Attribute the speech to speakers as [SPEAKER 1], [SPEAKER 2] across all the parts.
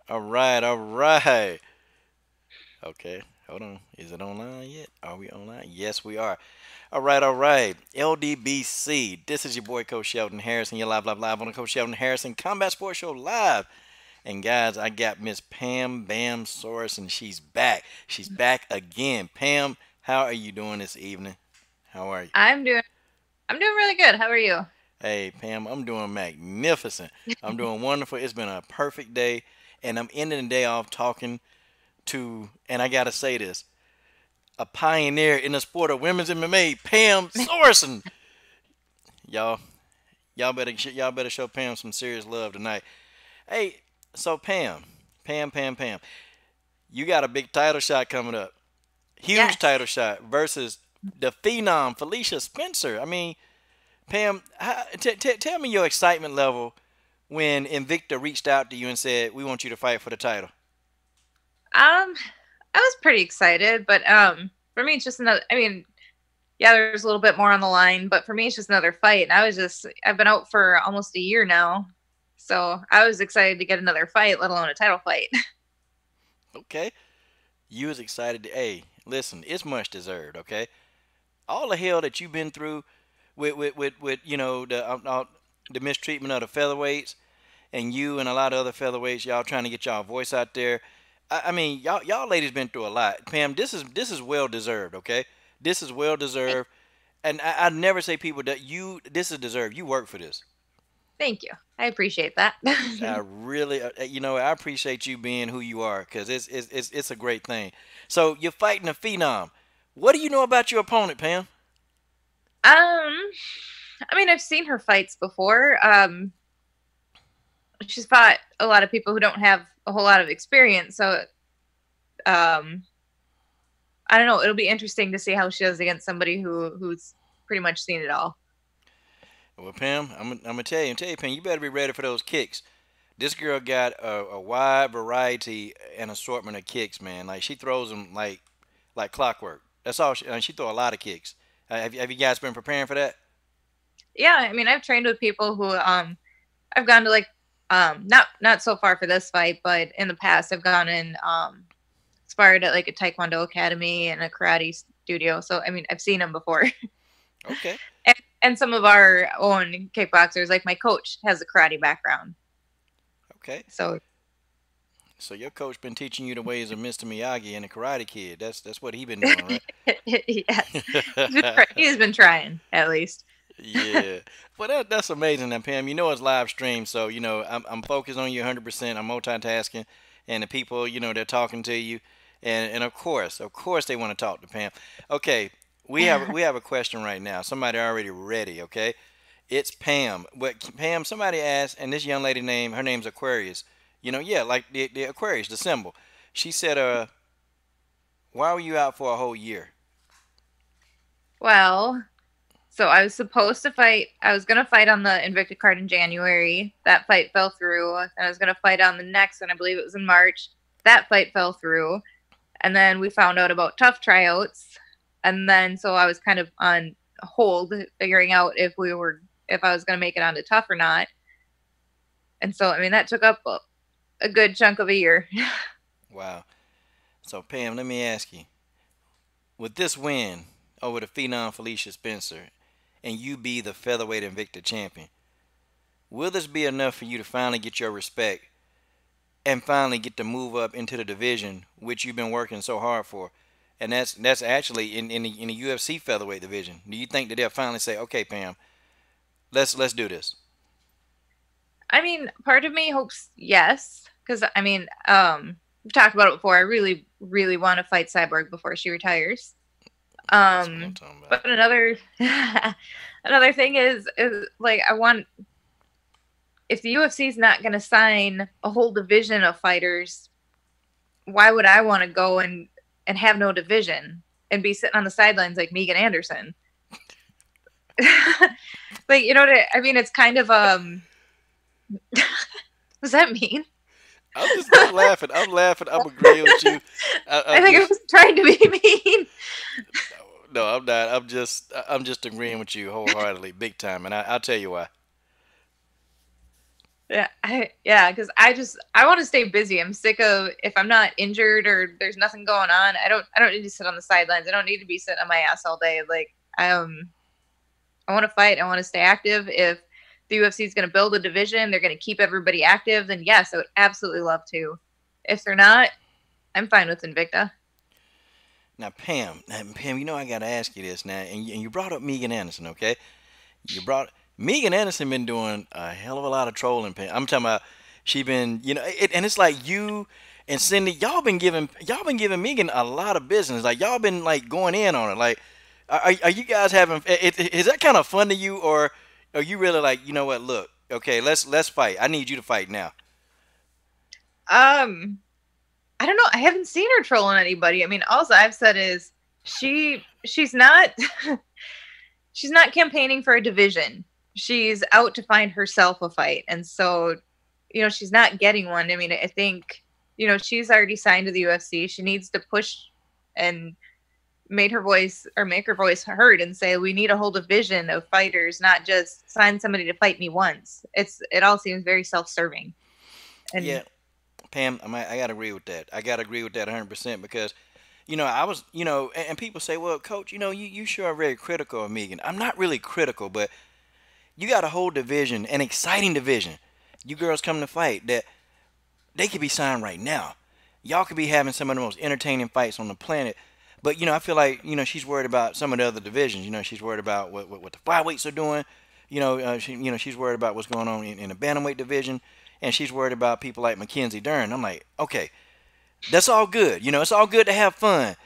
[SPEAKER 1] All right, all right. Okay, hold on. Is it online yet? Are we online? Yes, we are. All right, all right. LDBC. This is your boy, Coach Sheldon Harrison. You're live on the Coach Sheldon Harrison Combat Sports Show live. And guys, I got Miss Pam Bam Sorenson. She's back. She's back again. Pam, how are you doing this evening? How are you?
[SPEAKER 2] I'm doing I'm doing really good. How are you?
[SPEAKER 1] Hey, Pam, I'm doing magnificent. I'm doing wonderful. It's been a perfect day, and I'm ending the day off talking to, and I gotta say this, a pioneer in the sport of women's MMA, Pam Sorenson. Y'all, y'all better show Pam some serious love tonight. Hey, so Pam, you got a big title shot coming up. Huge
[SPEAKER 2] Yes.
[SPEAKER 1] title shot versus the phenom Felicia Spencer. I mean, Pam, tell me your excitement level when Invicta reached out to you and said, "We want you to fight for the title."
[SPEAKER 2] I was pretty excited, but for me it's just another yeah, there's a little bit more on the line, but for me it's just another fight. And I've been out for almost a year now. So I was excited to get another fight, let alone a title fight.
[SPEAKER 1] Okay, you was excited. Hey, listen, it's much deserved. Okay, all the hell that you've been through with the mistreatment of the featherweights and you and a lot of other featherweights, y'all trying to get y'all voice out there. I mean, y'all ladies been through a lot. Pam, this is well deserved. Okay, this is well deserved, and I never say people that you this is deserved. You work for this.
[SPEAKER 2] Thank you. I appreciate that.
[SPEAKER 1] I really, I appreciate you being who you are because it's a great thing. So you're fighting a phenom. What do you know about your opponent, Pam?
[SPEAKER 2] I've seen her fights before. She's fought a lot of people who don't have a whole lot of experience, so um I don't know. It'll be interesting to see how she does against somebody who's pretty much seen it all.
[SPEAKER 1] Well, Pam, I'm gonna tell you, Pam, you better be ready for those kicks. This girl got a wide variety and assortment of kicks, man. Like she throws them like clockwork. That's all. She throw a lot of kicks. Have you guys been preparing for that?
[SPEAKER 2] Yeah, I've trained with people who I've gone to like not so far for this fight, but in the past I've gone and sparred at like a taekwondo academy and a karate studio. So I've seen them before.
[SPEAKER 1] Okay,
[SPEAKER 2] And some of our own kickboxers, like my coach has a karate background.
[SPEAKER 1] okay.
[SPEAKER 2] So
[SPEAKER 1] So your coach been teaching you the ways of Mr. Miyagi and the Karate Kid. That's what he been doing,
[SPEAKER 2] yes.
[SPEAKER 1] right?
[SPEAKER 2] He's been trying at least.
[SPEAKER 1] Yeah. Well, that's amazing, then, Pam. You know it's live stream, so I'm focused on you 100%. I'm multitasking, and the people they're talking to you, and of course they want to talk to Pam. Okay, we have a question right now. Somebody already ready. Okay, it's Pam. But Pam, somebody asked, and this young lady her name's Aquarius. Yeah, like the Aquarius, the symbol. She said, why were you out for a whole year?
[SPEAKER 2] Well, so I was supposed to fight. I was gonna fight on the Invicta card in January. That fight fell through. And I was gonna fight on the next one. I believe it was in March. That fight fell through. And then we found out about tough tryouts. And then so I was kind of on hold, figuring out if I was gonna make it onto tough or not. And so that took up a good chunk of a year.
[SPEAKER 1] Wow. So Pam, let me ask you. With this win over the phenom Felicia Spencer, and you be the featherweight Invicta champion, will this be enough for you to finally get your respect and finally get to move up into the division which you've been working so hard for? And that's actually in the UFC featherweight division. Do you think that they'll finally say, "Okay, Pam, let's do this"?
[SPEAKER 2] Part of me hopes yes, because we've talked about it before. I really, really want to fight Cyborg before she retires.
[SPEAKER 1] That's what I'm talking about.
[SPEAKER 2] But another another thing is like I want if the UFC is not going to sign a whole division of fighters, why would I want to go and have no division and be sitting on the sidelines like Megan Anderson? Like you know what it's kind of does that mean?
[SPEAKER 1] I'm laughing. I'm laughing. I'm agreeing with you.
[SPEAKER 2] I
[SPEAKER 1] I'm
[SPEAKER 2] think I
[SPEAKER 1] just
[SPEAKER 2] was trying to be mean.
[SPEAKER 1] no, I'm not. I'm just agreeing with you wholeheartedly, big time. And I'll tell you why.
[SPEAKER 2] Yeah, because I want to stay busy. I'm sick of if I'm not injured or there's nothing going on. I don't need to sit on the sidelines. I don't need to be sitting on my ass all day. Like I want to fight. I want to stay active. If the UFC is going to build a division, they're going to keep everybody active. Then yes, I would absolutely love to. If they're not, I'm fine with Invicta.
[SPEAKER 1] Pam, I got to ask you this now, and you brought up Megan Anderson, okay? You brought Megan Anderson been doing a hell of a lot of trolling. I'm talking about she been, and it's like you and Cindy, y'all been giving Megan a lot of business. Like y'all been like going in on it. Like, are you guys having? Is that kind of fun to you, or are you really like, you know what? Look, okay, let's fight. I need you to fight now.
[SPEAKER 2] Um, I don't know. I haven't seen her trolling anybody. I mean, all I've said is she's not she's not campaigning for a division. She's out to find herself a fight, and so she's not getting one. I mean, I think she's already signed to the UFC. She needs to push and make her voice heard and say we need a whole division of fighters, not just sign somebody to fight me once. It all seems very self-serving. And
[SPEAKER 1] Yeah, Pam, I gotta agree with that. I gotta agree with that 100% because I was, and people say, well, coach, you sure are very critical of Megan. I'm not really critical, but you got a whole division, an exciting division. You girls come to fight that they could be signed right now. Y'all could be having some of the most entertaining fights on the planet. But I feel like she's worried about some of the other divisions. She's worried about what the flyweights are doing. She's worried about what's going on in the bantamweight division, and she's worried about people like Mackenzie Dern. I'm like, okay, that's all good. It's all good to have fun.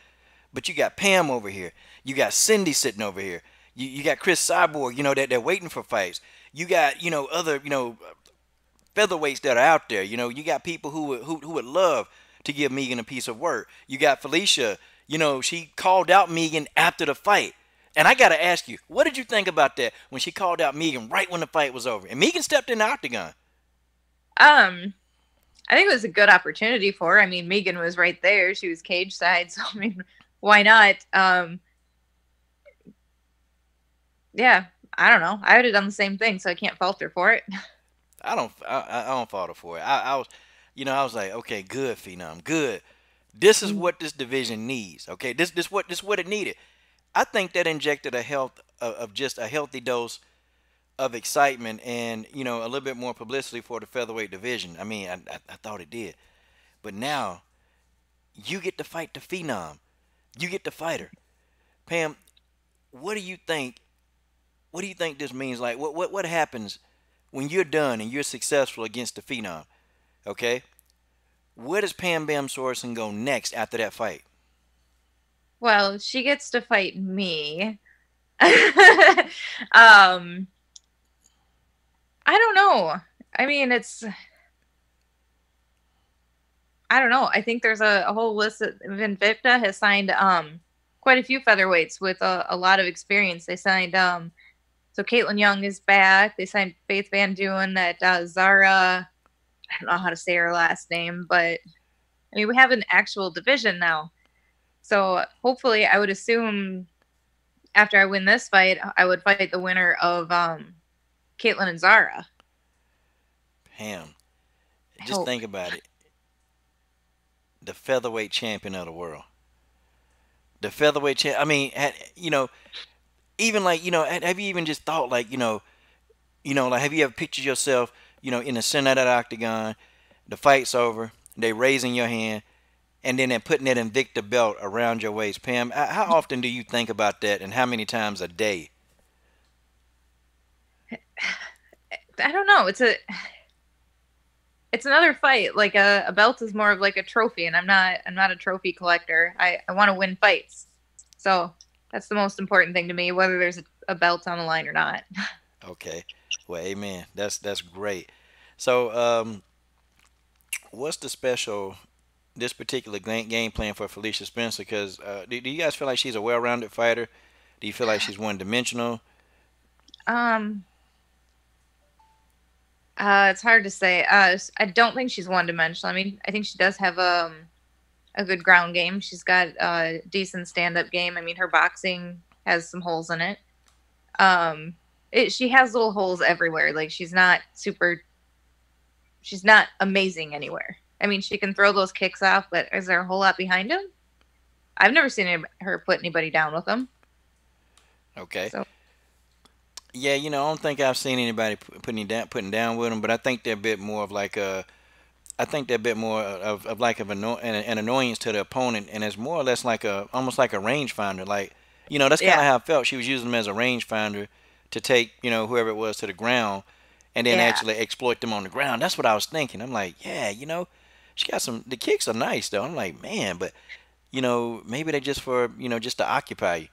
[SPEAKER 1] But you got Pam over here. You got Cindy sitting over here. You got Chris Cyborg, that they're waiting for fights. You got, other, featherweights that are out there. You got people who would love to give Megan a piece of work. You got Felicia, she called out Megan after the fight. And I got to ask you, what did you think about that when she called out Megan right when the fight was over? And Megan stepped in the octagon.
[SPEAKER 2] um I think it was a good opportunity for her. I mean, Megan was right there. She was cage side, so I mean, why not? Yeah, I don't know. I would have done the same thing, so I can't fault her for it.
[SPEAKER 1] I don't fault her for it. I was like, okay, good, Phenom, good. This is what this division needs. Okay, this what it needed. I think that injected of just a healthy dose of excitement and a little bit more publicity for the featherweight division. I mean, I thought it did, but now you get to fight the Phenom. You get to fight her, Pam. What do you think? What do you think this means? Like, what happens when you're done and you're successful against the Phenom? Okay, where does Pam Bam Sorenson go next after that fight?
[SPEAKER 2] Well, she gets to fight me. um, I don't know. I mean, I don't know. I think there's a whole list of Invicta has signed quite a few featherweights with a lot of experience. They signed so Caitlin Young is back. They signed Faith Van Duren. That Zara. I don't know how to say her last name, but I mean we have an actual division now. So hopefully, I would assume after I win this fight, I would fight the winner of Caitlin and Zara.
[SPEAKER 1] Pam,
[SPEAKER 2] I
[SPEAKER 1] just
[SPEAKER 2] hope.
[SPEAKER 1] think about it. The featherweight champion of the world. The featherweight champ. I mean, even like have you even just thought like like have you ever pictured yourself in the center of that octagon, the fight's over, they raising your hand, and then they're putting that Invicta belt around your waist, Pam? How often do you think about that, and how many times a day?
[SPEAKER 2] I don't know. It's another fight. Like a belt is more of like a trophy, and I'm not a trophy collector. I want to win fights, so that's the most important thing to me, whether there's a belt on the line or not.
[SPEAKER 1] Okay, well, amen. That's great. So, what's the special this particular game plan for Felicia Spencer? Because do you guys feel like she's a well-rounded fighter? Do you feel like she's one-dimensional?
[SPEAKER 2] Um, it's hard to say. I don't think she's one dimensional. I mean, I think she does have a good ground game. She's got a decent stand up game. I mean, her boxing has some holes in it. She has little holes everywhere. Like she's not super. she's not amazing anywhere. I mean, she can throw those kicks off, but is there a whole lot behind him? I've never seen her put anybody down with them.
[SPEAKER 1] Okay.
[SPEAKER 2] So
[SPEAKER 1] Yeah, I don't think I've seen anybody putting down with them, but I think they're a bit more of like a I think they're a bit more of like an annoyance to the opponent, and it's more or less like a almost like a rangefinder. Like, that's kind
[SPEAKER 2] yeah,
[SPEAKER 1] of how I felt. She was using them as a rangefinder to take, whoever it was to the ground, and then
[SPEAKER 2] yeah,
[SPEAKER 1] actually exploit them on the ground. That's what I was thinking. I'm like, yeah, she got some. The kicks are nice though. I'm like, man, but maybe they're just for just to occupy you.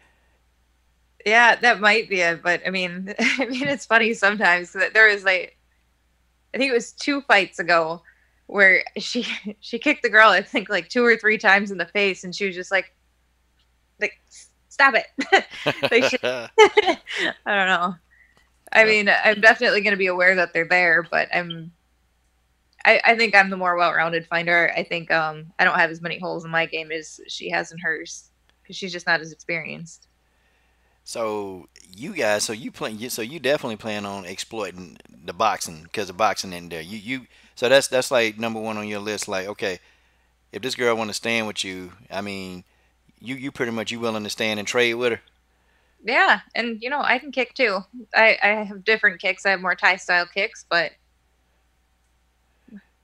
[SPEAKER 2] yeah. That might be it, but I mean, I mean, it's funny sometimes that there was like I think it was 2 fights ago where she kicked the girl I think like 2 or 3 times in the face, and she was just like stop it. Like she, I don't know. I
[SPEAKER 1] Well,
[SPEAKER 2] mean, I'm definitely going to be aware that they're there, but I think I'm the more well-rounded finder. I think I don't have as many holes in my game as she has in hers because she's just not as experienced.
[SPEAKER 1] so you guys, so you definitely plan on exploiting the boxing because the boxing in there. So that's like number one on your list. Like, okay, if this girl want to stand with you, I mean, you pretty much you willing to stand and trade with her.
[SPEAKER 2] Yeah, and I can kick too. I have different kicks. I have more Thai style kicks, but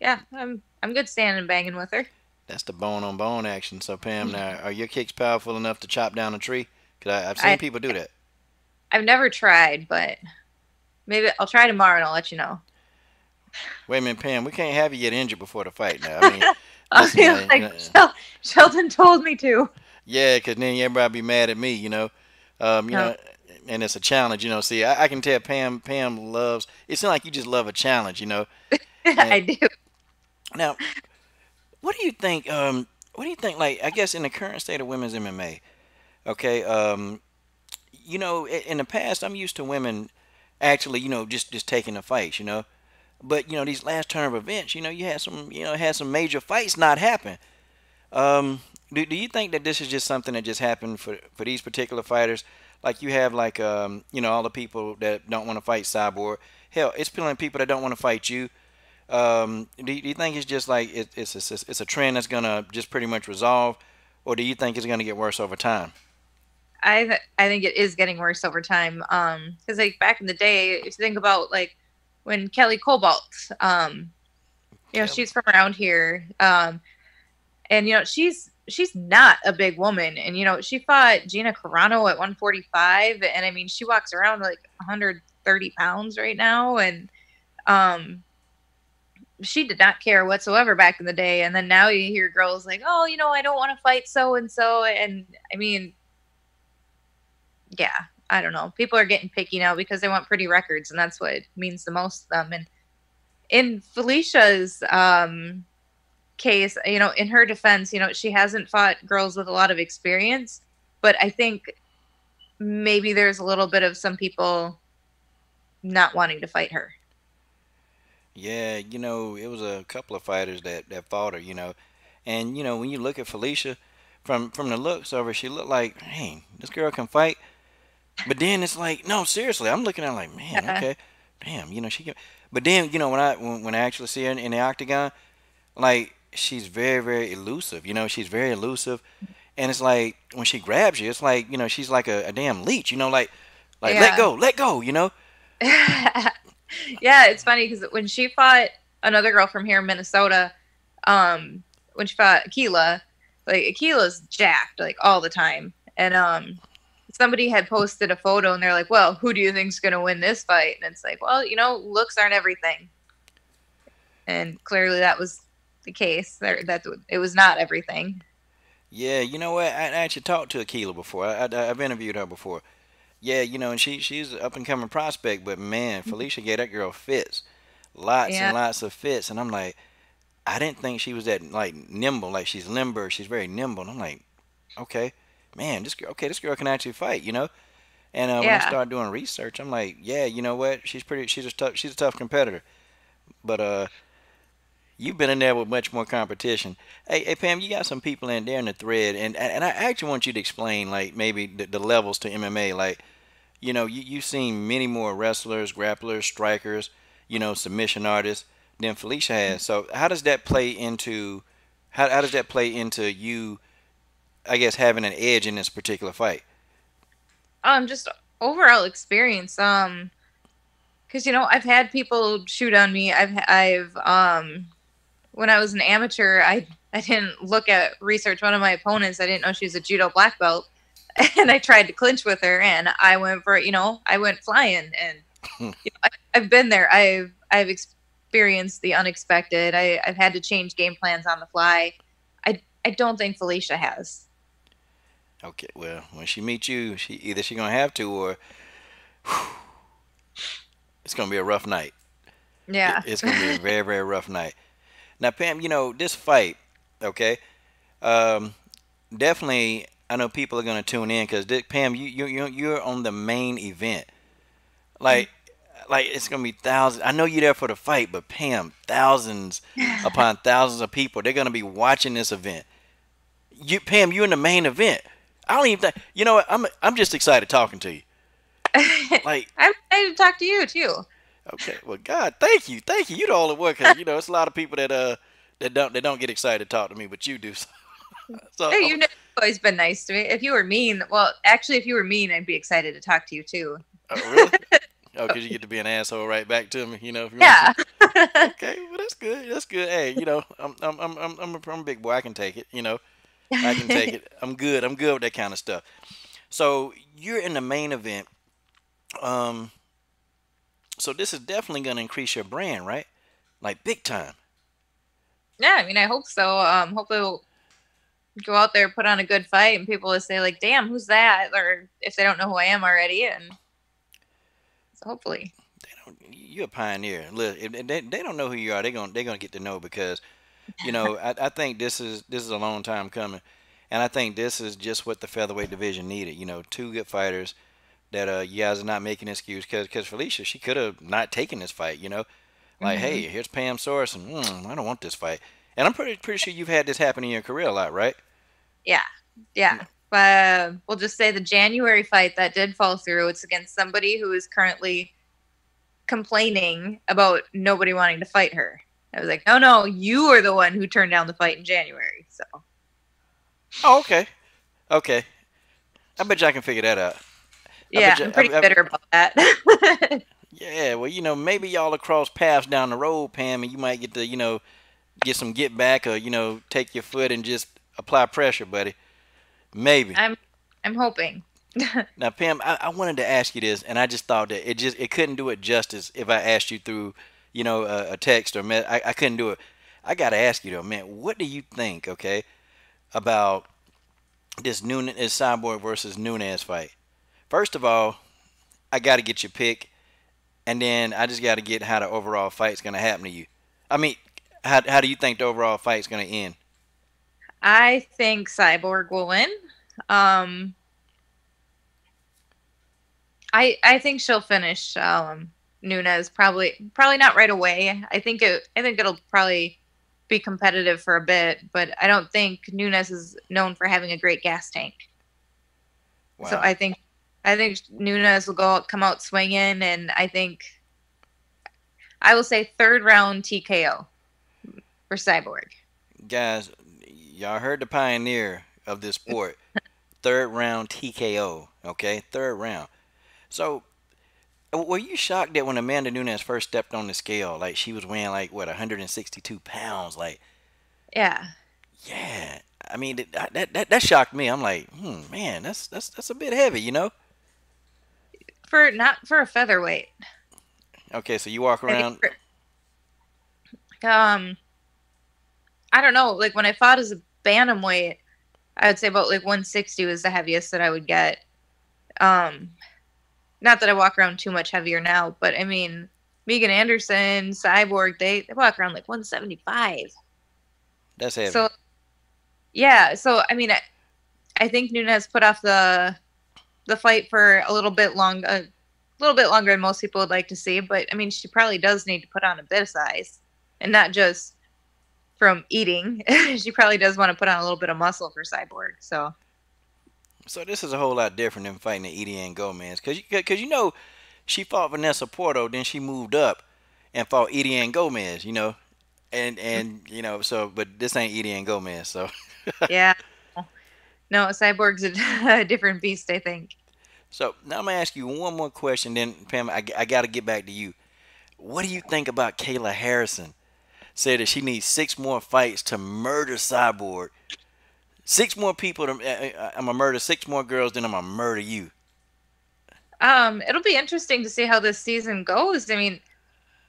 [SPEAKER 2] yeah, I'm good standing and banging with her.
[SPEAKER 1] That's the bone on bone action. So Pam, now are your kicks powerful enough to chop down a tree? Cause I've seen
[SPEAKER 2] I
[SPEAKER 1] people do that.
[SPEAKER 2] I've never tried, but maybe I'll try tomorrow and I'll let you know.
[SPEAKER 1] Wait a minute, Pam, we can't have you get injured before the fight. Now, I mean,
[SPEAKER 2] I'll
[SPEAKER 1] listen,
[SPEAKER 2] be
[SPEAKER 1] now,
[SPEAKER 2] like Sheldon told me to.
[SPEAKER 1] yeah, cause then everybody be mad at me, um, you
[SPEAKER 2] No,
[SPEAKER 1] know, and it's a challenge, See, I can tell Pam loves. It's not like you just love a challenge. And
[SPEAKER 2] I do.
[SPEAKER 1] now, what do you think? What do you think? Like, I guess in the current state of women's MMA, okay, in the past, I'm used to women actually, just taking the fights, But these last turn of events, you had some major fights not happen. Do you think that this is just something that just happened for these particular fighters? Like you have like all the people that don't want to fight Cyborg. Hell, it's plenty of people that don't want to fight you. Do you think it's just like it's a trend that's gonna just pretty much resolve, or do you think it's gonna get worse over time?
[SPEAKER 2] I think it is getting worse over time. Because like back in the day, if you think about like when Kelly Cobalt,
[SPEAKER 1] Kelly.
[SPEAKER 2] she's from around here, and she's not a big woman, and she fought Gina Carano at 145, and I mean she walks around like 130 pounds right now, and um she did not care whatsoever back in the day, and then now you hear girls like, oh, I don't want to fight so and so, and I mean, yeah, I don't know. People are getting picky now because they want pretty records, and that's what means the most to them. And in Felicia's case, in her defense, she hasn't fought girls with a lot of experience, but I think maybe there's a little bit of some people not wanting to fight her.
[SPEAKER 1] Yeah, it was a couple of fighters that fought her, and when you look at Felicia, from the looks of her, she looked like, hey, this girl can fight. But then it's like, no, seriously, I'm looking at her like, man,
[SPEAKER 2] Yeah,
[SPEAKER 1] okay, damn, she can. But then when I actually see her in the octagon, like she's very very elusive. She's very elusive, and it's like when she grabs you, it's like she's like a damn leech. Like
[SPEAKER 2] yeah.
[SPEAKER 1] let go.
[SPEAKER 2] Yeah, it's funny because when she fought another girl from here in Minnesota, when she fought Akila, like Akila's jacked like all the time, and somebody had posted a photo and they're like, well, who do you think's going to win this fight? And it's like, well, looks aren't everything. And clearly that was the case. That it was not everything.
[SPEAKER 1] Yeah, you know what? I actually talked to Akila before. I've interviewed her before. Yeah, and she's an up and coming prospect, but man, Felicia gave that girl fits, lots and
[SPEAKER 2] Yeah,
[SPEAKER 1] lots of fits, and I'm like, I didn't think she was that like nimble. Like she's limber, she's very nimble. And I'm like, okay, man, this girl can actually fight. And when I
[SPEAKER 2] yeah,
[SPEAKER 1] started doing research, I'm like, yeah, you know what? She's a tough competitor. But you've been in there with much more competition. Hey, Pam, you got some people in there in the thread, and I actually want you to explain like maybe the levels to MMA. Like, you've seen many more wrestlers, grapplers, strikers, submission artists. than Felicia has. So how does that play into how does that play into you? I guess having an edge in this particular fight.
[SPEAKER 2] Just overall experience. Because I've had people shoot on me. I've when I was an amateur, I didn't look at research one of my opponents. I didn't know she was a judo black belt, and I tried to clinch with her, and I went for I went flying, and I've been there. I've experienced the unexpected. I've had to change game plans on the fly. I don't think Felicia has.
[SPEAKER 1] Okay, well, when she meets you, she gonna have to, or it's gonna be a rough night.
[SPEAKER 2] Yeah.
[SPEAKER 1] It's gonna be a very very rough night. Now, Pam, this fight, okay, um, definitely. I know people are gonna tune in because Pam, you're on the main event. Like like it's gonna be thousands. I know you're there for the fight, but Pam, thousands upon thousands of people, they're gonna be watching this event. Pam, you're in the main event. I don't even think. You know what? I'm just excited talking to you. Like,
[SPEAKER 2] I'm excited to talk to you too.
[SPEAKER 1] okay, well, God, thank you, thank you. You the only one, cause it's a lot of people that don't get excited to talk to me, but you do. So,
[SPEAKER 2] Hey, you've always been nice to me. If you were mean, well, actually, if you were mean, I'd be excited to talk to you too.
[SPEAKER 1] really? Oh, cause you get to be an asshole right back to me. If you want to.
[SPEAKER 2] Yeah.
[SPEAKER 1] Okay, well, that's good. That's good. Hey, I'm a big boy. I can take it. I can take it. I'm good. I'm good with that kind of stuff. So you're in the main event. Um, so this is definitely going to increase your brand, right? Like big time.
[SPEAKER 2] Yeah, I mean, I hope so. Hopefully, we'll go out there, put on a good fight, and people will say like, "Damn, who's that?" Or if they don't know who I am already, and so hopefully,
[SPEAKER 1] You're a pioneer. Look, if they don't know who you are, they're gonna get to know because, I think this is a long time coming, and I think this is just what the featherweight division needed. Two good fighters that you guys are not making an excuse because Felicia, she could have not taken this fight. Like, hey,
[SPEAKER 2] hmm
[SPEAKER 1] here's Pam Sorenson. I don't want this fight. And I'm pretty sure you've had this happen in your career a lot, right?
[SPEAKER 2] yeah, yeah. But we'll just say the January fight that did fall through. It's against somebody who is currently complaining about nobody wanting to fight her. I was like, no, no, you are the one who turned down the fight in January. So
[SPEAKER 1] Oh, okay, okay. I bet you I can figure that out. I
[SPEAKER 2] yeah,
[SPEAKER 1] bet you.
[SPEAKER 2] I'm pretty bitter about that.
[SPEAKER 1] Yeah, well, maybe y'all across paths down the road, Pam, and you might get to, get some get back or, take your foot and just apply pressure, buddy. Maybe.
[SPEAKER 2] I'm hoping.
[SPEAKER 1] Now, Pam, I wanted to ask you this, and I just thought that it couldn't do it justice if I asked you through, a text or I couldn't do it. I got to ask you though, man, what do you think, okay, about this Cyborg versus Nunez fight? First of all, I got to get your pick. And then I just got to get how the overall fight's going to happen to you. I mean, how do you think the overall fight's going to end?
[SPEAKER 2] I think Cyborg will win. Um, I think she'll finish Nunez probably not right away. I think it'll probably be competitive for a bit, but I don't think Nunez is known for having a great gas tank. So
[SPEAKER 1] Wow.
[SPEAKER 2] I think Nunez will come out swinging, and I will say third round TKO for Cyborg.
[SPEAKER 1] Guys, y'all heard the pioneer of this sport. Third round TKO, okay? Third round. So, were you shocked that when Amanda Nunes first stepped on the scale, like she was weighing like what 162 pounds? Like,
[SPEAKER 2] Yeah,
[SPEAKER 1] yeah. I mean, that shocked me. I'm like, man, that's a bit heavy.
[SPEAKER 2] for not for a featherweight.
[SPEAKER 1] Okay, so you walk
[SPEAKER 2] I think
[SPEAKER 1] around.
[SPEAKER 2] um I don't know. Like when I fought as a bantamweight, I would say about like 160 was the heaviest that I would get. Um, Not that I walk around too much heavier now, but I mean, Megan Anderson, Cyborg, they walk around like 175.
[SPEAKER 1] That's heavy.
[SPEAKER 2] So yeah, so I mean, I think Nunes put off the fight for a little bit longer than most people would like to see. But I mean, she probably does need to put on a bit of size, and not just from eating. She probably does want to put on a little bit of muscle for Cyborg. So
[SPEAKER 1] So this is a whole lot different than fighting the Edie Ann Gomez, cause she fought Vanessa Porto, then she moved up, and fought Edie Ann Gomez, and so but this ain't Edie Ann Gomez, so
[SPEAKER 2] Yeah. No, Cyborg's a, a different beast, I think.
[SPEAKER 1] so now I'm gonna ask you one more question. Then Pam, I got to get back to you. What do you think about Kayla Harrison? Said that she needs 6 more fights to murder Cyborg. 6 more people. I'm gonna murder 6 more girls. Then I'm gonna murder you.
[SPEAKER 2] It'll be interesting to see how this season goes. I mean,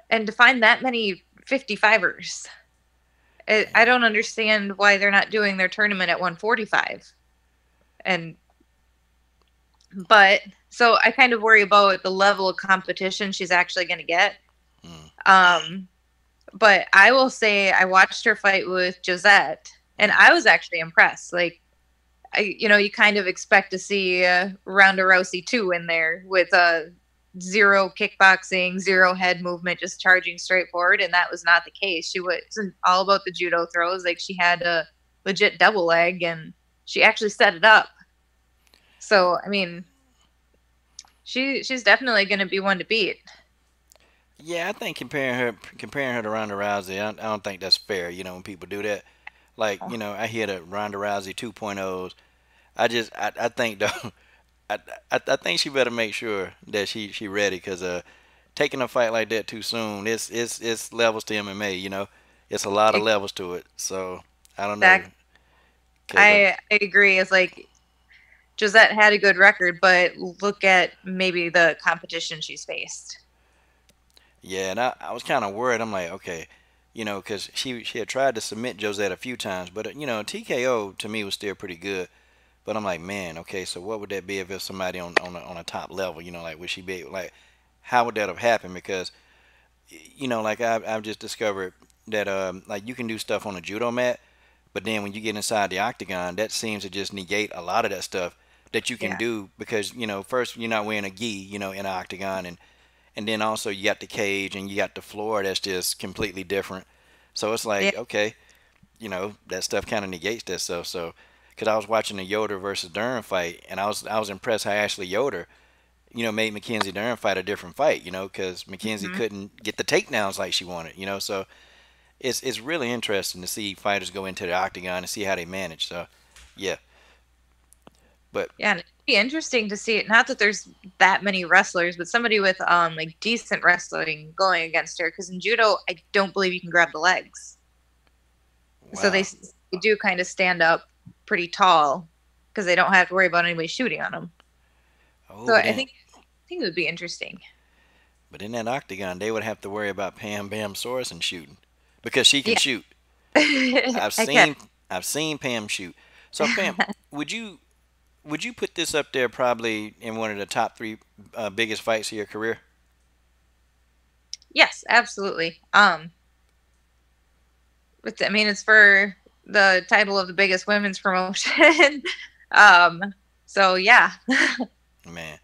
[SPEAKER 2] and to find that many 55ers. I don't understand why they're not doing their tournament at 145. And but so I kind of worry about the level of competition she's actually going to get.
[SPEAKER 1] Mm,
[SPEAKER 2] Um, but I will say I watched her fight with Josette, and
[SPEAKER 1] mm.
[SPEAKER 2] I was actually impressed. Like, you kind of expect to see Ronda Rousey 2 in there with zero kickboxing, zero head movement, just charging straight forward, and that was not the case. She wasn't all about the judo throws. Like, she had a legit double leg, and she actually set it up. So, I mean, she's definitely going to be one to beat.
[SPEAKER 1] Yeah, I think comparing her to Ronda Rousey, I don't think that's fair. When people do that, like I hear the Ronda Rousey 2.0s. I think though, I think she better make sure that she ready because taking a fight like that too soon, it's levels to MMA. It's a lot of levels to it. So I don't know
[SPEAKER 2] Exactly.
[SPEAKER 1] because
[SPEAKER 2] I agree. It's like Josette had a good record, but look at maybe the competition she's faced.
[SPEAKER 1] yeah, and I was kind of worried. I'm like, okay, because she had tried to submit Josette a few times, but TKO to me was still pretty good. But I'm like, man, okay, so what would that be if it's somebody on a top level? Like would she be like, how would that have happened? Because like I've just discovered that like you can do stuff on a judo mat, but then when you get inside the octagon, that seems to just negate a lot of that stuff that you can
[SPEAKER 2] Yeah.
[SPEAKER 1] do because first you're not wearing a gi, in an octagon, and then also you got the cage and you got the floor that's just completely different. So it's
[SPEAKER 2] Yeah.
[SPEAKER 1] like, okay, that stuff kind of negates that stuff. So, because I was watching the Yoder versus Dern fight, and I was impressed how Ashley Yoder, made Mackenzie Dern fight a different fight, because Mackenzie
[SPEAKER 2] Hmm.
[SPEAKER 1] couldn't get the takedowns like she wanted, So it's really interesting to see fighters go into the octagon and see how they manage. So, yeah, but
[SPEAKER 2] Yeah, and it'd be interesting to see it. Not that there's that many wrestlers, but somebody with like decent wrestling going against her. Because in judo, I don't believe you can grab the legs, so
[SPEAKER 1] wow.
[SPEAKER 2] they do kind of stand up pretty tall because they don't have to worry about anybody shooting on them.
[SPEAKER 1] Oh,
[SPEAKER 2] So I think it would be interesting.
[SPEAKER 1] but in that octagon, they would have to worry about Pam Bam Sorenson shooting because she can
[SPEAKER 2] Yeah,
[SPEAKER 1] shoot. I've
[SPEAKER 2] I can.
[SPEAKER 1] seen I've seen Pam shoot. So Pam, would you would you put this up there probably in one of the top three biggest fights of your career?
[SPEAKER 2] Yes, absolutely. I mean, it's for the title of the biggest women's promotion. um, so yeah,
[SPEAKER 1] Man,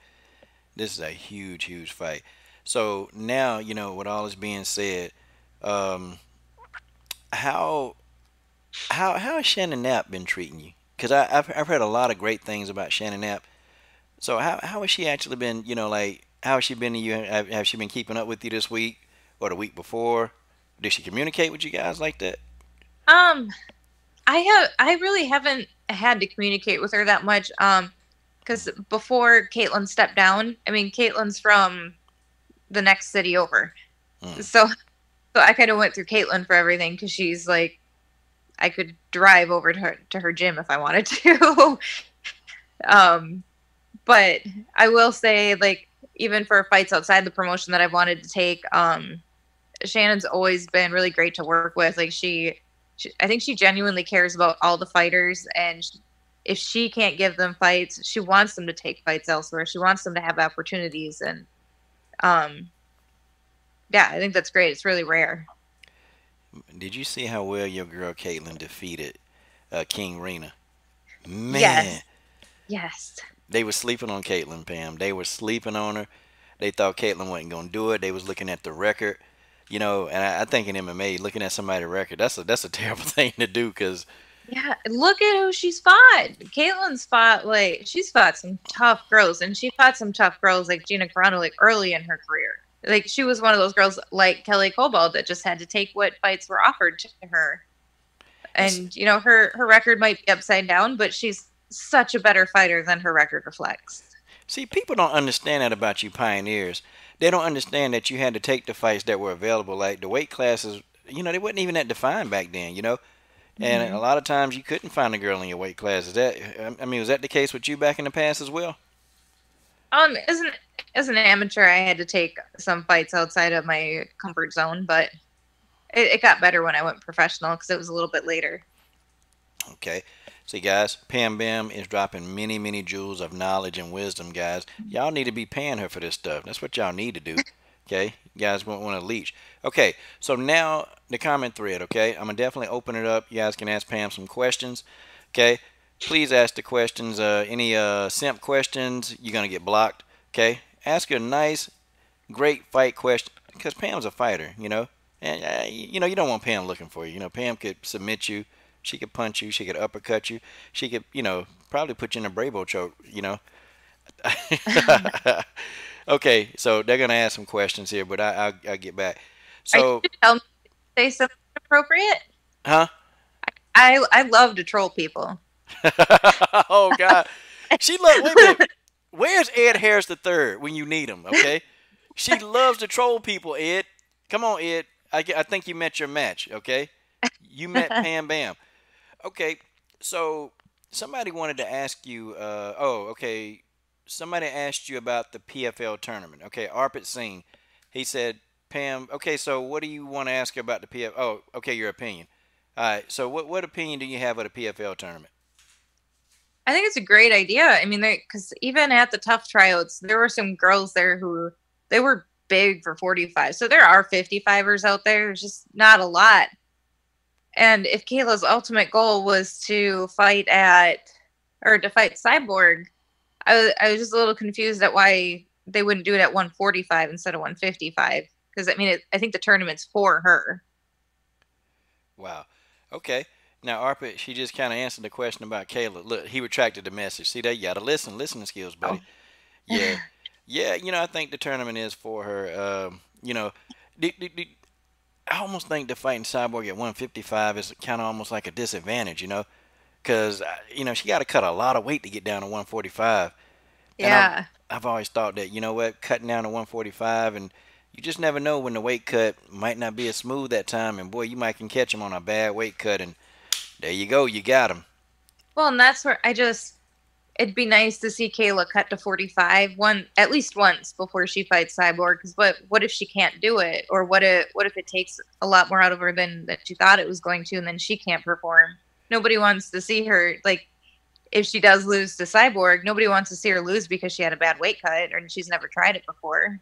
[SPEAKER 1] this is a huge, huge fight. So now, with all this being said, um, how how has Shannon Knapp been treating you? Because I've heard a lot of great things about Shannon Knapp. So how has she actually been? Like how has she been to you? Have she been keeping up with you this week or the week before? Did she communicate with you guys like that?
[SPEAKER 2] um, I really haven't had to communicate with her that much. Because before Caitlin stepped down, I mean, Caitlin's from the next city over,
[SPEAKER 1] Mm.
[SPEAKER 2] so I kind of went through Caitlin for everything because she's like I could drive over to her gym if I wanted to. um, but I will say, like, even for fights outside the promotion that I've wanted to take, Shannon's always been really great to work with. Like, I think she genuinely cares about all the fighters, and if she can't give them fights, she wants them to take fights elsewhere. She wants them to have opportunities, and um, yeah, I think that's great. It's really rare.
[SPEAKER 1] Did you see how well your girl Caitlyn defeated King Rena? Man,
[SPEAKER 2] Yes, yes,
[SPEAKER 1] they were sleeping on Caitlyn, Pam. They were sleeping on her. They thought Caitlyn wasn't gonna do it. They was looking at the record, And I think in MMA, looking at somebody's record, that's a terrible thing to do. Cause
[SPEAKER 2] yeah. Look at who she's fought. Caitlin's fought like she's fought some tough girls, and she fought some tough girls like Gina Carano like early in her career. Like she was one of those girls like Kelly Cobalt that just had to take what fights were offered to her.
[SPEAKER 1] It's,
[SPEAKER 2] And her record might be upside down, but she's such a better fighter than her record reflects.
[SPEAKER 1] See, people don't understand that about you pioneers. They don't understand that you had to take the fights that were available. Like the weight classes, they wasn't even that defined back then. And a
[SPEAKER 2] Mm-hmm.
[SPEAKER 1] lot of times you couldn't find a girl in your weight class. I mean, was that the case with you back in the past as well?
[SPEAKER 2] As an amateur, I had to take some fights outside of my comfort zone, but it got better when I went professional because it was a little bit later.
[SPEAKER 1] Okay. See, guys, Pam Bam is dropping many, many jewels of knowledge and wisdom, guys. Y'all need to be paying her for this stuff. That's what y'all need to do. Okay? You guys won't want to leech. Okay, so now the comment thread, okay? I'm going to definitely open it up. You guys can ask Pam some questions. Okay? Please ask the questions. Any simp questions, you're going to get blocked. Okay? Ask her a nice, great fight question because Pam's a fighter. And, you don't want Pam looking for you. Pam could submit you. She could punch you. She could uppercut you. She could, probably put you in a Bravo choke. Okay, so they're gonna ask some questions here, but I'll get back.
[SPEAKER 2] Are you
[SPEAKER 1] So,
[SPEAKER 2] going to tell me to say something appropriate?
[SPEAKER 1] huh?
[SPEAKER 2] I love to troll people.
[SPEAKER 1] Oh God, she look. Wait a minute. Where's Ed Harris the third when you need him? Okay, she loves to troll people. Ed, come on, Ed. I think you met your match. Okay, you met Pam Bam. Okay, so somebody wanted to ask you. Okay. Somebody asked you about the PFL tournament. Okay, Arpit Singh. He said, Pam. Okay, so what do you want to ask about the PFL? Oh, okay, your opinion. All right. So what opinion do you have of the PFL tournament?
[SPEAKER 2] I think it's a great idea. I mean, because even at the tough tryouts, there were some girls there who they were big for 45. So there are 55ers out there. There's just not a lot. And if Kayla's ultimate goal was to fight Cyborg, I was just a little confused at why they wouldn't do it at 145 instead of 155. Because I mean, I think the tournament's for her.
[SPEAKER 1] Wow. Okay. Now, Arpit, she just kind of answered the question about Kayla. Look, he retracted the message. See that? You got to listen. Listening skills,
[SPEAKER 2] Oh.
[SPEAKER 1] buddy. Yeah. Yeah, I think the tournament is for her. I almost think the fighting Cyborg at 155 is kind of almost like a disadvantage. Because, she got to cut a lot of weight to get down to 145. And
[SPEAKER 2] Yeah.
[SPEAKER 1] I've always thought that, cutting down to 145 and you just never know when the weight cut might not be as smooth that time. And boy, you might can catch him on a bad weight cut and there you go, you got him.
[SPEAKER 2] Well, and that's where it'd be nice to see Kayla cut to 45 at least once before she fights Cyborg. Because what if she can't do it, or what if it takes a lot more out of her than that she thought it was going to, and then she can't perform? Nobody wants to see her like if she does lose to Cyborg. Nobody wants to see her lose because she had a bad weight cut or she's never tried it before.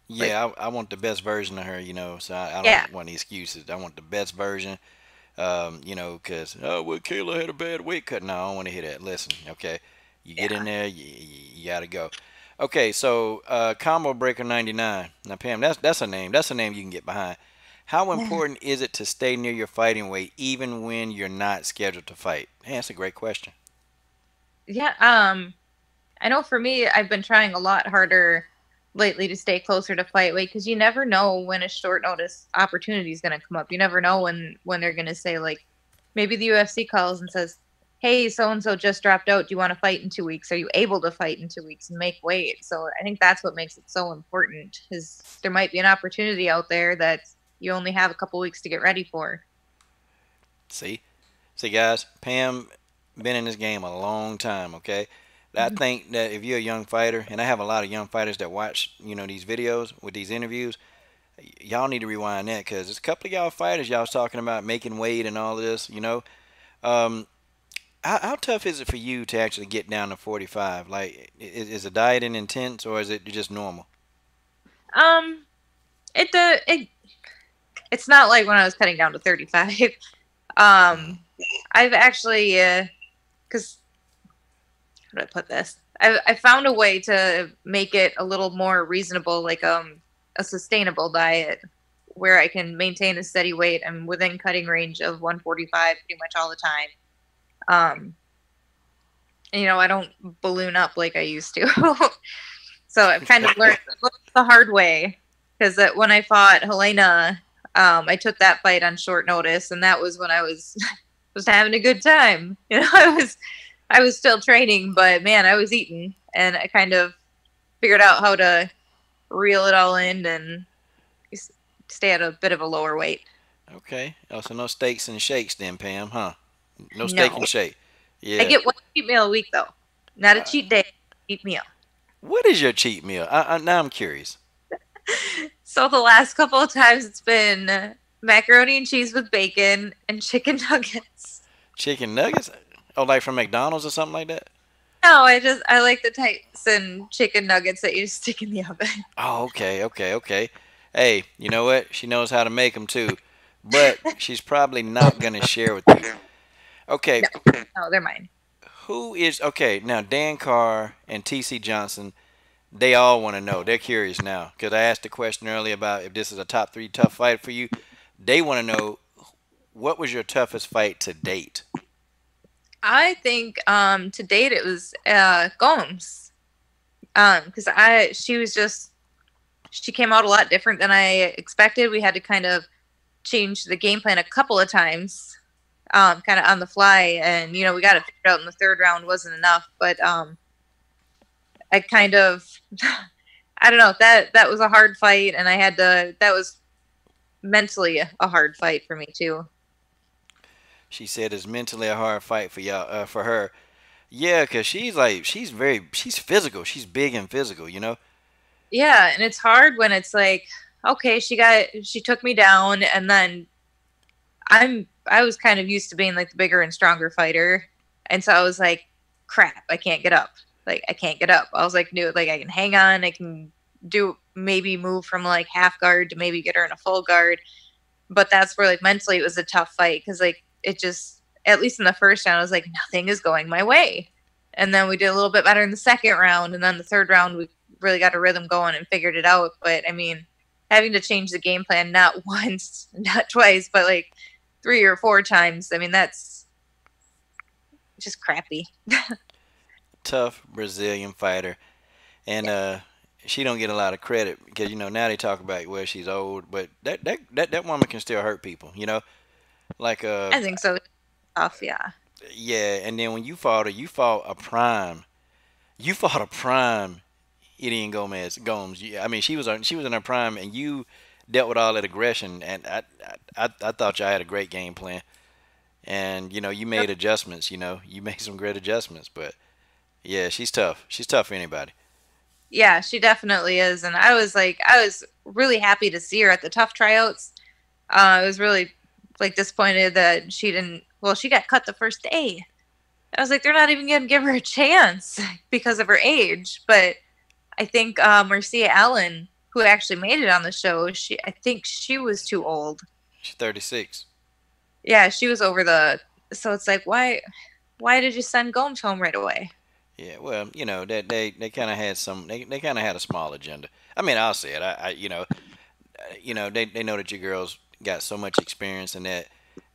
[SPEAKER 2] Like,
[SPEAKER 1] Yeah, I want the best version of her, so I
[SPEAKER 2] yeah,
[SPEAKER 1] don't want any excuses. I want the best version, because, oh, well, Kayla had a bad weight cut. No, I don't want to hear that. Listen, okay, you get in
[SPEAKER 2] yeah.
[SPEAKER 1] there, you got to go. Okay, so Combo Breaker 99. Now, Pam, that's a name. That's a name you can get behind. How important is it to stay near your fighting weight even when you're not scheduled to fight? Hey, that's a great question.
[SPEAKER 2] Yeah, I know for me, I've been trying a lot harder lately to stay closer to fight weight because you never know when a short notice opportunity is going to come up. You never know when they're going to say like, maybe the UFC calls and says, "Hey, so and so just dropped out. Do you want to fight in 2 weeks? Are you able to fight in 2 weeks and make weight?" So I think that's what makes it so important. Is there might be an opportunity out there that you only have a couple weeks to get ready for.
[SPEAKER 1] See? See, guys, Pam been in this game a long time, okay? I think that if you're a young fighter, and I have a lot of young fighters that watch, these videos with these interviews, y'all need to rewind that because there's a couple of y'all fighters y'all was talking about making weight and all this. Um, how tough is it for you to actually get down to 45? Like, is the dieting intense or is it just normal?
[SPEAKER 2] Um, it it's not like when I was cutting down to 35.
[SPEAKER 1] Mm.
[SPEAKER 2] I've actually because how do I put this? I found a way to make it a little more reasonable, like a sustainable diet where I can maintain a steady weight. I'm within cutting range of 145 pretty much all the time. And, I don't balloon up like I used to. So I've kind of learned the hard way because when I fought Helena, I took that fight on short notice, and that was when I was was having a good time. You know, I was still training, but man, I was eating, and I kind of figured out how to reel it all in and stay at a bit of a lower weight.
[SPEAKER 1] Okay. Oh, so no steaks and shakes then, Pam, huh? No steak
[SPEAKER 2] No,
[SPEAKER 1] and shake.
[SPEAKER 2] I
[SPEAKER 1] Yeah.
[SPEAKER 2] get one cheat meal a week though, not a
[SPEAKER 1] Uh,
[SPEAKER 2] cheat day, cheat meal.
[SPEAKER 1] what is your cheat meal? Now I'm curious.
[SPEAKER 2] So the last couple of times it's been macaroni and cheese with bacon and chicken nuggets.
[SPEAKER 1] Chicken nuggets? Oh, like from McDonald's or something like that?
[SPEAKER 2] No, I like the Tyson chicken nuggets that you stick in the oven.
[SPEAKER 1] Oh, okay, okay, okay. Hey, you know what? She knows how to make them too, but she's probably not gonna share with you. Okay,
[SPEAKER 2] No, no, they're mine.
[SPEAKER 1] who is okay now? Dan Carr and T.C. Johnson. They all want to know. They're curious now because I asked the question earlier about if this is a top three tough fight for you. They want to know what was your toughest fight to date.
[SPEAKER 2] I think to date it was Gomes. Because I she was just she came out a lot different than I expected. We had to kind of change the game plan a couple of times, kind of on the fly, and you know we got it figured out in the third round wasn't enough, but I kind of I don't know that was a hard fight, and I had to that was mentally a hard fight for me too.
[SPEAKER 1] She said it's mentally a hard fight for y'all, for her. Yeah, cause she's physical. She's big and physical. You know.
[SPEAKER 2] Yeah, and it's hard when it's like, okay, she took me down, and then I was kind of used to being like the bigger and stronger fighter, and so I was like, crap, I can't get up. Like I can't get up. I was like, no, like I can hang on, I can do maybe move from like half guard to maybe get her in a full guard, but that's where like mentally it was a tough fight because like it just at least in the first round I was like nothing is going my way, and then we did a little bit better in the second round, and then the third round we really got a rhythm going and figured it out. But I mean, having to change the game plan not once, not twice, but like 3 or 4 times. I mean, that's just crappy.
[SPEAKER 1] Tough Brazilian fighter, and
[SPEAKER 2] Yeah,
[SPEAKER 1] she don't get a lot of credit because now they talk about where she's old, but that woman can still hurt people. Like
[SPEAKER 2] I think so. Tough, yeah.
[SPEAKER 1] yeah, and then when you fought her, you fought a prime. You fought a prime Ian Gomes. I mean, she was in her prime, and you dealt with all that aggression, and I thought y'all had a great game plan, and you made adjustments. You made some great adjustments, but yeah, she's tough. She's tough for anybody.
[SPEAKER 2] Yeah, she definitely is. And I was really happy to see her at the tough tryouts. I was really like disappointed that she didn't, well, she got cut the first day. I was like, they're not even going to give her a chance because of her age. But I think Marcia Allen, who actually made it on the show, I think she was too old.
[SPEAKER 1] She's 36.
[SPEAKER 2] Yeah, she was over the. So it's like, why did you send Gomes home right away?
[SPEAKER 1] Yeah, well, that they kind of had they kind of had a small agenda. I mean, I'll say it. They know that you girls got so much experience and that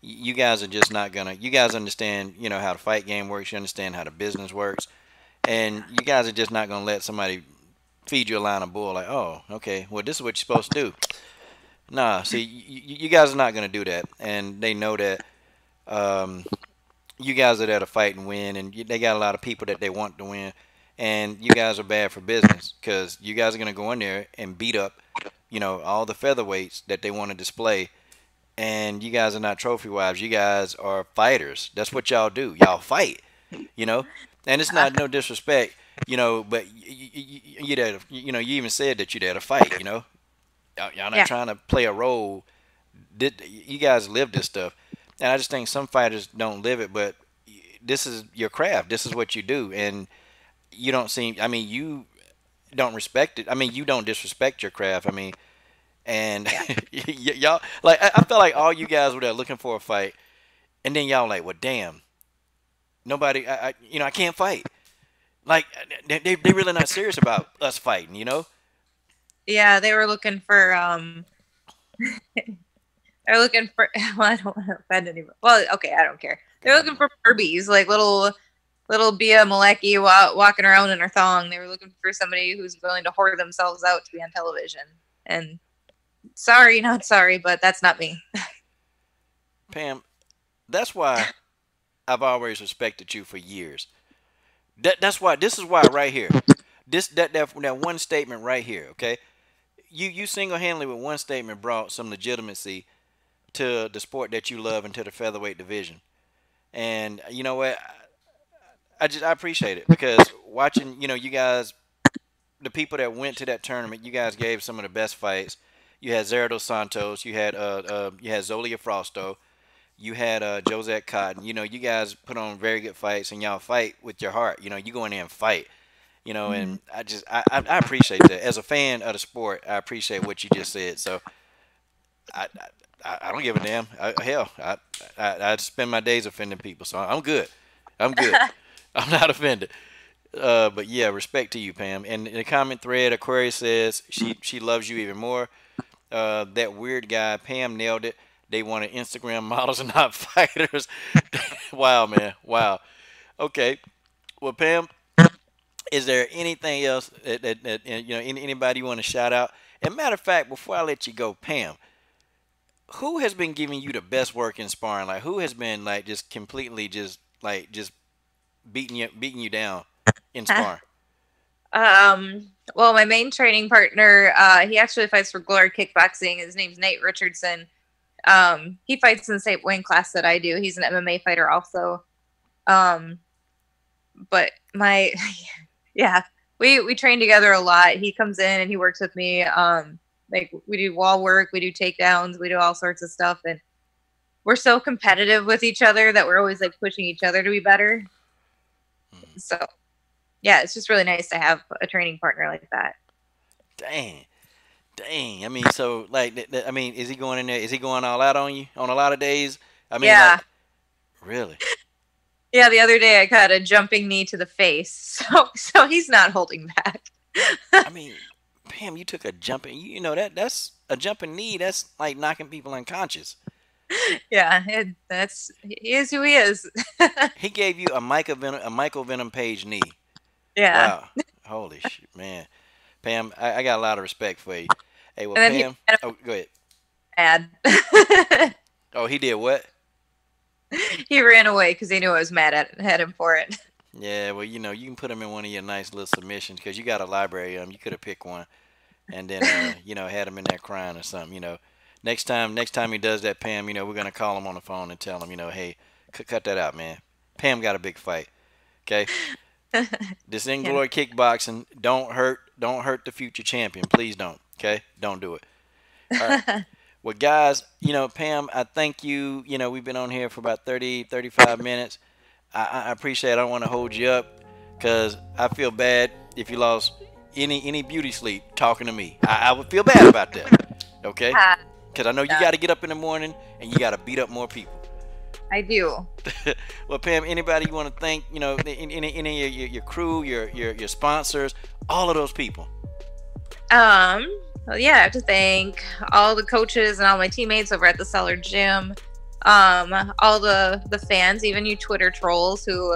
[SPEAKER 1] you guys are just not gonna. You guys understand, how the fight game works. You understand how the business works, and you guys are just not gonna let somebody feed you a line of bull like, oh, okay, well, this is what you're supposed to do. Nah, see, you guys are not gonna do that, and they know that. Um, you guys are there to fight and win, and they got a lot of people that they want to win, and you guys are bad for business because you guys are gonna go in there and beat up, all the featherweights that they want to display, and you guys are not trophy wives. You guys are fighters. That's what y'all do. Y'all fight, you know. And it's not no disrespect, but you there. You even said that you there to fight. Y'all not
[SPEAKER 2] Yeah,
[SPEAKER 1] trying to play a role. You guys live this stuff, and I just think some fighters don't live it. But this is your craft. This is what you do, and you don't seem. I mean, you don't respect it. I mean, you don't disrespect your craft. I mean, and
[SPEAKER 2] yeah,
[SPEAKER 1] y'all like I felt like all you guys were there looking for a fight, and then y'all like, well, damn, nobody. I can't fight. Like they really not serious about us fighting.
[SPEAKER 2] yeah. They were looking for they're looking for. Well, I don't want to offend anyone. Well, okay, I don't care. They're
[SPEAKER 1] God
[SPEAKER 2] looking
[SPEAKER 1] no.
[SPEAKER 2] for Furbies, like little Bia Malecki walking around in her thong. They were looking for somebody who's willing to whore themselves out to be on television, and Sorry, not sorry, but that's not me.
[SPEAKER 1] Pam, that's why I've always respected you for years. That's why. This is why right here. That one statement right here. Okay, you single handedly with one statement brought some legitimacy to the sport that you love and to the featherweight division. And you know what? I appreciate it because watching you guys, the people that went to that tournament, you guys gave some of the best fights. You had Zero dos Santos, you had Zolia Frosto, you had Josette Cotton. You guys put on very good fights, and y'all fight with your heart. You go in there and fight.
[SPEAKER 2] Mm-hmm.
[SPEAKER 1] And I appreciate that. As a fan of the sport, I appreciate what you just said. So I I don't give a damn. Hell, I spend my days offending people, so I'm good. I'm good. I'm not offended. But yeah, respect to you, Pam. And in the comment thread, Aquarius says she loves you even more. That weird guy, Pam nailed it. They wanted Instagram models and not fighters. Wow, man. Wow. Okay. Well, Pam, is there anything else that anybody you want to shout out? And matter of fact, before I let you go, Pam, who has been giving you the best work in sparring? Like, who has been like just completely just beating you down in sparring?
[SPEAKER 2] Well, my main training partner, he actually fights for Glory Kickboxing. His name's Nate Richardson. He fights in the same weight class that I do. He's an MMA fighter also. But yeah, we train together a lot. He comes in and he works with me. Like we do wall work, we do takedowns, we do all sorts of stuff, and we're so competitive with each other that we're always like pushing each other to be better. So yeah, it's just really nice to have a training partner like that.
[SPEAKER 1] Dang. Dang. I mean, so like, I mean, is he going in there? Is he going all out on you on a lot of days? I mean,
[SPEAKER 2] Yeah.
[SPEAKER 1] like, really?
[SPEAKER 2] Yeah, the other day I got a jumping knee to the face. So he's not holding back.
[SPEAKER 1] I mean, Pam, you took a jumping. That's a jumping knee. That's like knocking people unconscious.
[SPEAKER 2] Yeah, he is who he is.
[SPEAKER 1] He gave you a Michael Venom Page knee.
[SPEAKER 2] Yeah.
[SPEAKER 1] Wow. Holy shit, man. Pam, I got a lot of respect for you. Hey, well,
[SPEAKER 2] And then
[SPEAKER 1] Pam. Oh, go ahead.
[SPEAKER 2] mad.
[SPEAKER 1] Oh, he did what?
[SPEAKER 2] He ran away because he knew I was mad at him for it.
[SPEAKER 1] Yeah, well, you can put him in one of your nice little submissions because you got a library of them. You could have picked one and then, had him in there crying or something. Next time he does that, Pam, we're gonna call him on the phone and tell him, hey, cut that out, man. Pam got a big fight. Okay. This in
[SPEAKER 2] Yeah.
[SPEAKER 1] glory kickboxing. Don't hurt the future champion. Please don't. Okay. Don't do it. All right. Well, guys, Pam, I thank you. We've been on here for about 30, 35 minutes. I appreciate it. I don't want to hold you up because I feel bad if you lost any beauty sleep talking to me. I would feel bad about that. Okay? Because I know you got to get up in the morning and you got to beat up more people.
[SPEAKER 2] I do.
[SPEAKER 1] Well, Pam, anybody you want to thank, any of your crew, your sponsors, all of those people?
[SPEAKER 2] Well, yeah, I have to thank all the coaches and all my teammates over at the Cellar Gym. All the fans, even you Twitter trolls who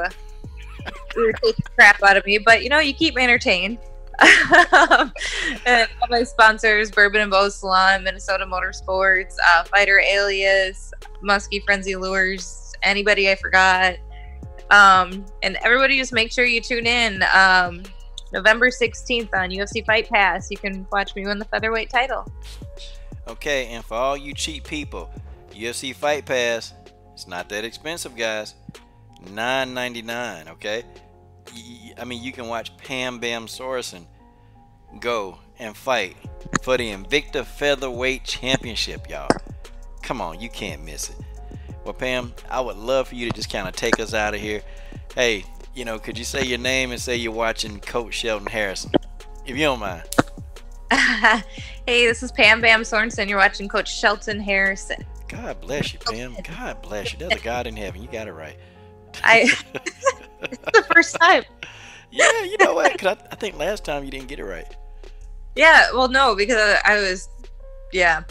[SPEAKER 2] take the crap out of me, but you keep me entertained. And all my sponsors, Bourbon and Bow Salon, Minnesota Motorsports, Fighter Alias, Muskie Frenzy Lures, anybody I forgot. And everybody just make sure you tune in. November 16th on UFC Fight Pass. You can watch me win the featherweight title.
[SPEAKER 1] Okay, and for all you cheap people, UFC Fight Pass, it's not that expensive, guys. $9.99, okay? I mean, you can watch Pam Bam Sorenson go and fight for the Invicta Featherweight Championship, y'all. Come on, you can't miss it. Well, Pam, I would love for you to just kind of take us out of here. Hey, could you say your name and say you're watching Coach Shelton Harrison, if you don't mind?
[SPEAKER 2] Hey, this is Pam Bam Sorenson. You're watching Coach Shelton Harrison.
[SPEAKER 1] God bless you, Pam. God bless you. There's a God in heaven. You got it right.
[SPEAKER 2] It's the first time.
[SPEAKER 1] Yeah, you know what? Because I think last time you didn't get it right.
[SPEAKER 2] Yeah, well, no, because I was, yeah.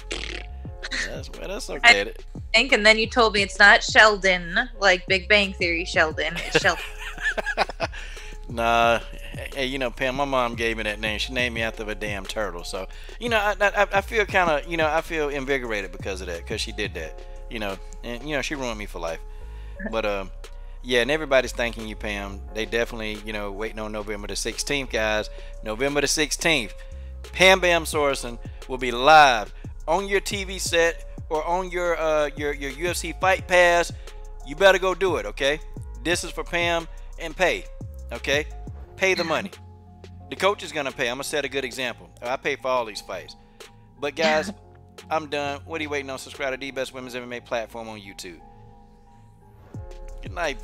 [SPEAKER 1] That's okay.
[SPEAKER 2] And then you told me it's not Sheldon, like Big Bang Theory Sheldon. It's Sheldon.
[SPEAKER 1] Nah, hey, Pam, my mom gave me that name. She named me after a damn turtle. So, I feel kind of, I feel invigorated because of that, because she did that, and she ruined me for life. But yeah, and everybody's thanking you, Pam. They definitely, waiting on November the 16th, guys. November the 16th, Pam Bam Sorenson will be live on your TV set or on your UFC Fight Pass. You better go do it, okay? This is for Pam, and pay, okay? Pay the money. The coach is gonna pay. I'm gonna set a good example. I pay for all these fights. But guys, I'm done. What are you waiting on? Subscribe to the best women's MMA platform on YouTube. Good night.